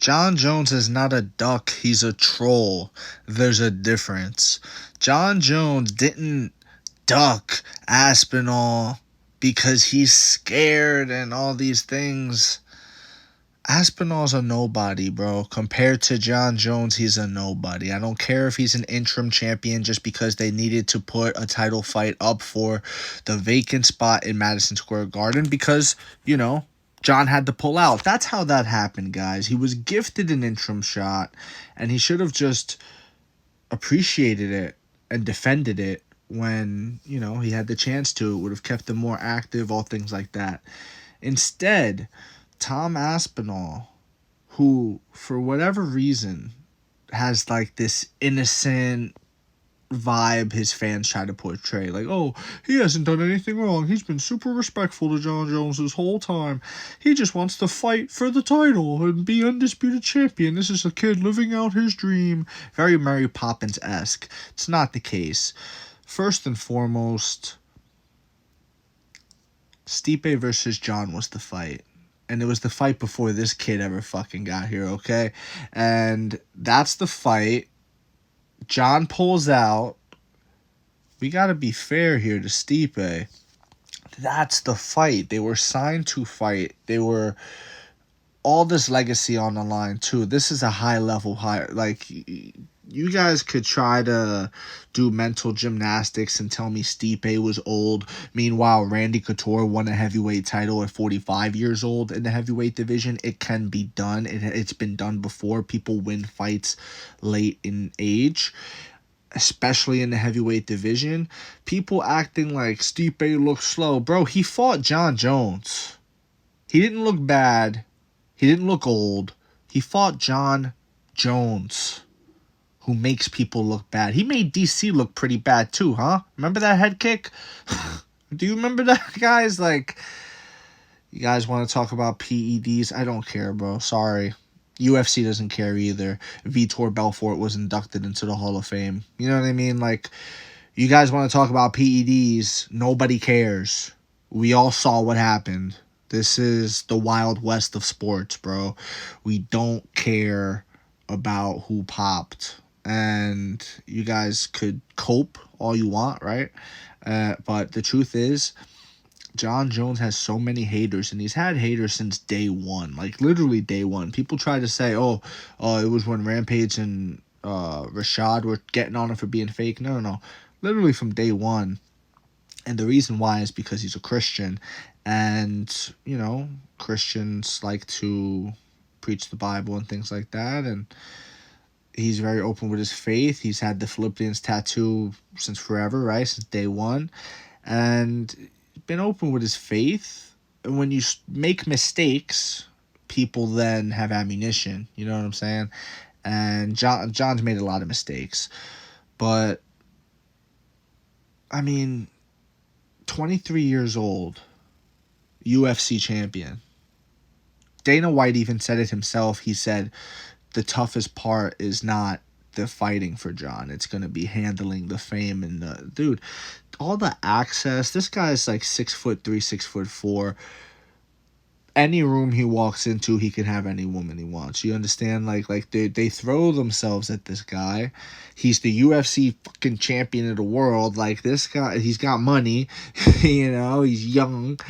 Jon Jones is not a duck, he's a troll. There's a difference. Jon Jones didn't duck Aspinall because he's scared and all these things. Aspinall's a nobody, bro. Compared to Jon Jones, he's a nobody. I don't care if he's an interim champion just because they needed to put a title fight up for the vacant spot in Madison Square Garden because, Jon had to pull out. That's how that happened, guys. He was gifted an interim shot, and he should have just appreciated it and defended it when, he had the chance to. It would have kept him more active, all things like that. Instead, Tom Aspinall, who, for whatever reason, has like this innocent vibe his fans try to portray. Like, oh, he hasn't done anything wrong. He's been super respectful to Jon Jones this whole time. He just wants to fight for the title and be undisputed champion. This is a kid living out his dream. Very Mary Poppins-esque. It's not the case. First and foremost, Stipe versus Jon was the fight. And it was the fight before this kid ever fucking got here, okay? And that's the fight. Jon pulls out. We gotta be fair here to Stipe. That's the fight. They were signed to fight. They were all this legacy on the line too. This is a high level high. Like, you guys could try to do mental gymnastics and tell me Stipe was old. Meanwhile, Randy Couture won a heavyweight title at 45 years old in the heavyweight division. It can be done. It's been done before. People win fights late in age, especially in the heavyweight division. People acting like Stipe looks slow. Bro, he fought Jon Jones. He didn't look bad. He didn't look old. He fought Jon Jones, who makes people look bad. He made DC look pretty bad too, huh? Remember that head kick? Do you remember that, guys? Like, you guys want to talk about PEDs? I don't care, bro. Sorry. UFC doesn't care either. Vitor Belfort was inducted into the Hall of Fame. You know what I mean? Like, you guys want to talk about PEDs? Nobody cares. We all saw what happened. This is the Wild West of sports, bro. We don't care about who popped. And you guys could cope all you want, right? But the truth is, Jon Jones has so many haters, and he's had haters since day one. Like, literally day one. People try to say, oh, it was when Rampage and Rashad were getting on him for being fake. No. Literally from day one. And the reason why is because he's a Christian. And, Christians like to preach the Bible and things like that. And he's very open with his faith. He's had the Philippians tattoo since forever, right? Since day one. And been open with his faith. And when you make mistakes, people then have ammunition. You know what I'm saying? And Jon's made a lot of mistakes. But, 23 years old, UFC champion. Dana White even said it himself. He said the toughest part is not the fighting for Jon. It's going to be handling the fame and the... Dude, all the access. This guy's like 6'3", 6'4". Any room he walks into, he can have any woman he wants. You understand? Like they throw themselves at this guy. He's the UFC fucking champion of the world. Like, this guy, he's got money. He's young.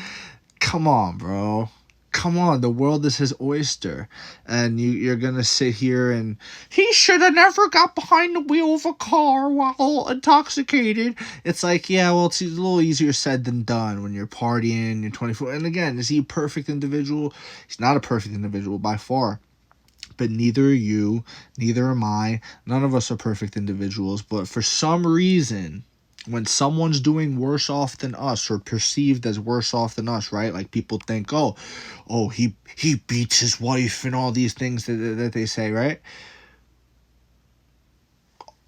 Come on, bro. Come on, the world is his oyster. And you're going to sit here and, he should have never got behind the wheel of a car while intoxicated. It's like, yeah, well, it's a little easier said than done when you're partying, you're 24. And again, is he a perfect individual? He's not a perfect individual by far. But neither are you, neither am I. None of us are perfect individuals. But for some reason, when someone's doing worse off than us, or perceived as worse off than us, right? Like, people think, oh, he beats his wife and all these things that they say, right?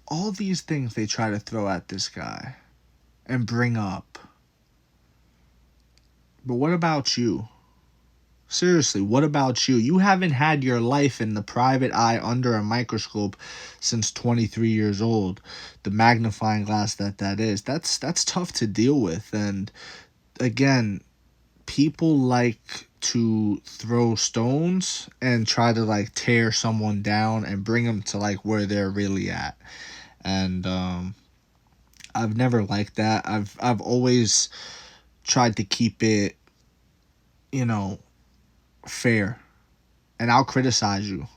All these things they try to throw at this guy and bring up. But what about you? Seriously, what about you? You haven't had your life in the private eye under a microscope since 23 years old. The magnifying glass that is. That's tough to deal with. And again, people like to throw stones and try to like tear someone down and bring them to like where they're really at. And I've never liked that. I've always tried to keep it, you know, fair. And I'll criticize you,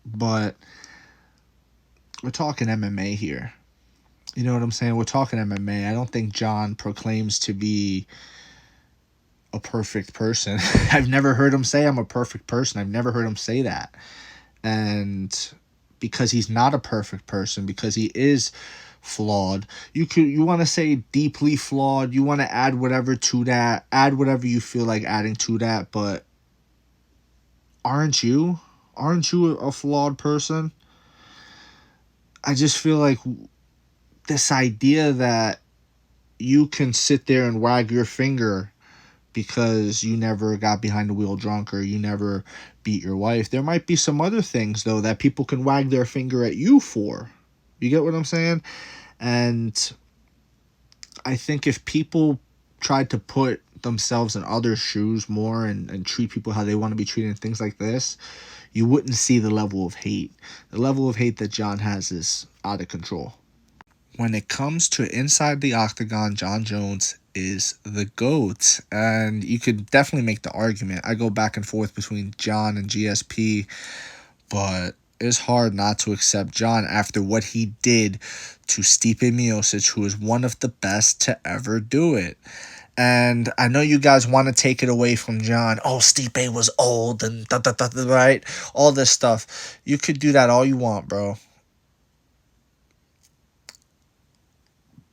but we're talking MMA here. You know what I'm saying? We're talking MMA. I don't think Jon proclaims to be a perfect person. I've never heard him say I'm a perfect person. I've never heard him say that. And because he's not a perfect person, because he is flawed, you want to say deeply flawed, you want to add whatever to that, add whatever you feel like adding to that, but aren't you? Aren't you a flawed person? I just feel like this idea that you can sit there and wag your finger because you never got behind the wheel drunk or you never beat your wife. There might be some other things, though, that people can wag their finger at you for. You get what I'm saying? And I think if people tried to put themselves in other shoes more and treat people how they want to be treated and things like this, you wouldn't see the level of hate. The level of hate that Jon has is out of control. When it comes to inside the octagon, Jon Jones is the GOAT. And you could definitely make the argument. I go back and forth between Jon and GSP, but it's hard not to accept Jon after what he did to Stipe Miocic, who is one of the best to ever do it. And I know you guys want to take it away from Jon. Oh, Stipe was old and right? All this stuff. You could do that all you want, bro.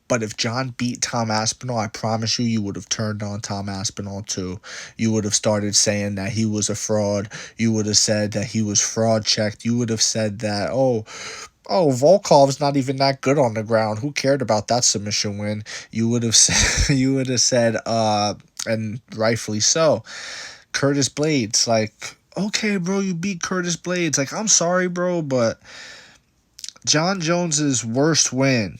But if Jon beat Tom Aspinall, I promise you, you would have turned on Tom Aspinall too. You would have started saying that he was a fraud. You would have said that he was fraud checked. You would have said that, Volkov's not even that good on the ground. Who cared about that submission win? You would have said, and rightfully so, Curtis Blades, like, okay, bro, you beat Curtis Blades. Like, I'm sorry, bro, but Jon Jones's worst win,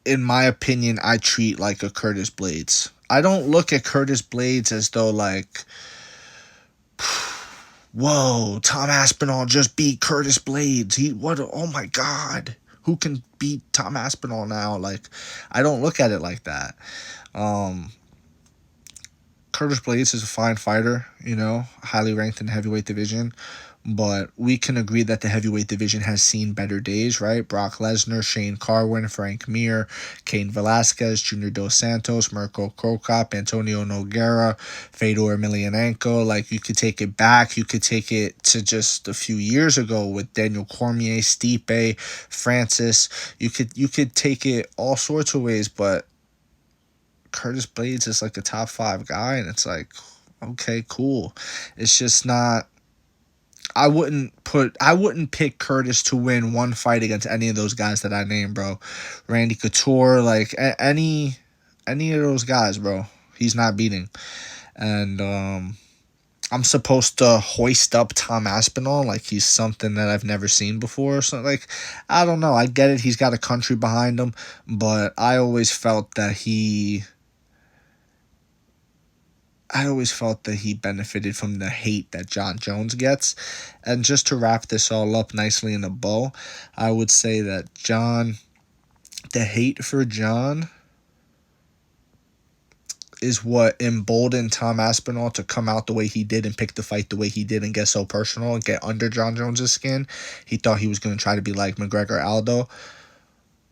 in my opinion, I treat like a Curtis Blades. I don't look at Curtis Blades as though like, whoa, Tom Aspinall just beat Curtis Blades. Oh my God. Who can beat Tom Aspinall now? Like, I don't look at it like that. Curtis Blades is a fine fighter, highly ranked in the heavyweight division. But we can agree that the heavyweight division has seen better days, right? Brock Lesnar, Shane Carwin, Frank Mir, Cain Velasquez, Junior Dos Santos, Mirko Krokop, Antonio Nogueira, Fedor Emelianenko. Like, you could take it back. You could take it to just a few years ago with Daniel Cormier, Stipe, Francis. You could take it all sorts of ways, but Curtis Blades is like a top 5 guy, and it's like, okay, cool. It's just not. I wouldn't pick Curtis to win one fight against any of those guys that I named, bro. Randy Couture, like any of those guys, bro. He's not beating. And I'm supposed to hoist up Tom Aspinall like he's something that I've never seen before. So like, I don't know. I get it. He's got a country behind him, but I always felt that he benefited from the hate that Jon Jones gets. And just to wrap this all up nicely in a bow, I would say that the hate for Jon is what emboldened Tom Aspinall to come out the way he did and pick the fight the way he did and get so personal and get under Jon Jones' skin. He thought he was going to try to be like McGregor Aldo,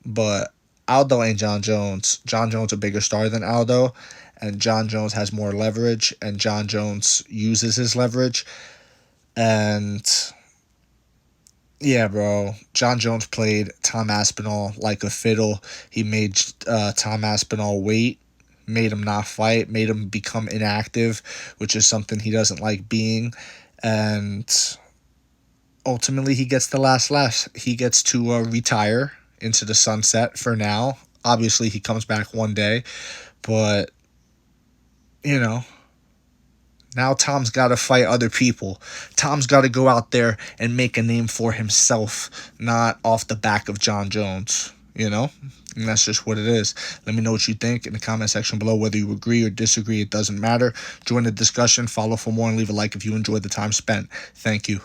but Aldo ain't Jon Jones. Jon Jones a bigger star than Aldo, and Jon Jones has more leverage, and Jon Jones uses his leverage. And yeah, bro, Jon Jones played Tom Aspinall like a fiddle. He made Tom Aspinall wait, made him not fight, made him become inactive, which is something he doesn't like being. And ultimately, he gets the last laugh. He gets to retire into the sunset for now. Obviously, he comes back one day, but now Tom's got to fight other people. Tom's got to go out there and make a name for himself, not off the back of Jon Jones. you know? And that's just what it is. Let me know what you think in the comment section below, whether you agree or disagree. It doesn't matter. Join the discussion, follow for more, and leave a like if you enjoyed the time spent. Thank you.